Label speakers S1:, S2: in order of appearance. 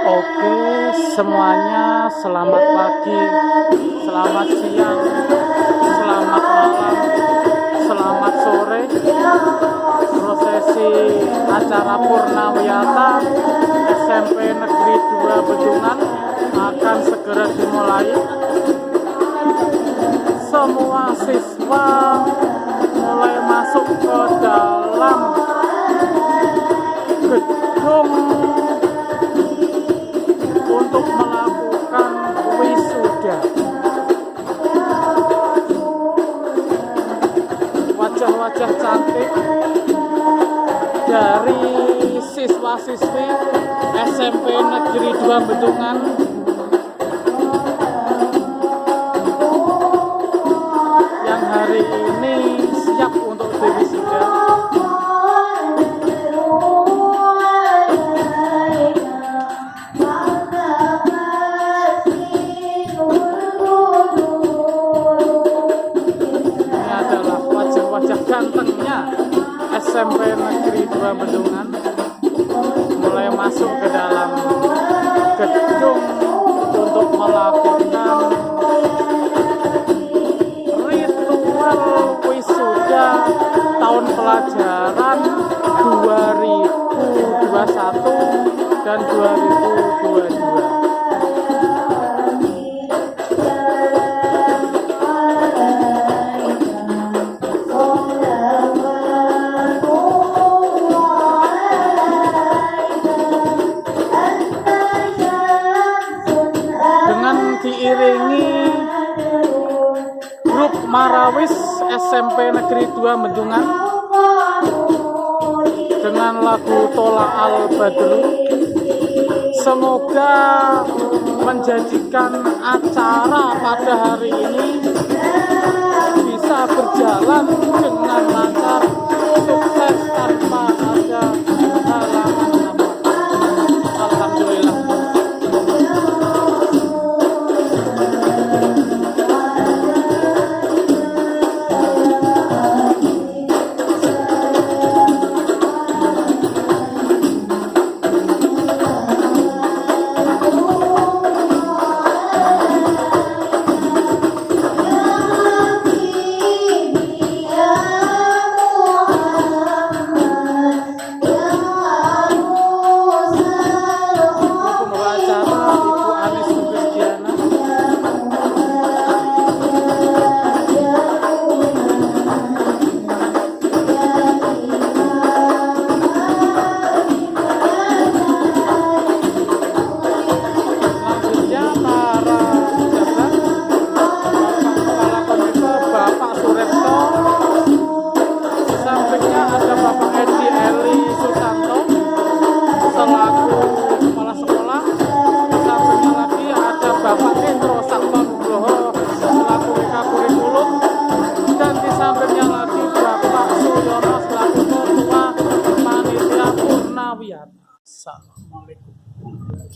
S1: Oke, semuanya selamat pagi, selamat siang, selamat malam, selamat sore. Prosesi acara Purnawiyata SMP Negeri 2 Bedungan akan segera dimulai. Semua siswa mulai masuk ke dalam gedung untuk melakukan wisuda. Wajah-wajah cantik dari siswa-siswi SMP Negeri 2 Bedungan yang hari ini siap untuk wisuda. Gantengnya SMP Negeri 2 Bedungan mulai masuk ke dalam gedung untuk melakukan ritual wisuda tahun pelajaran 2021 dan 2022. Diiringi grup Marawis SMP Negeri 2 Bedungan dengan lagu Tola Al Badru. Semoga menjadikan acara pada hari ini bisa berjalan dengan lancar, sukses,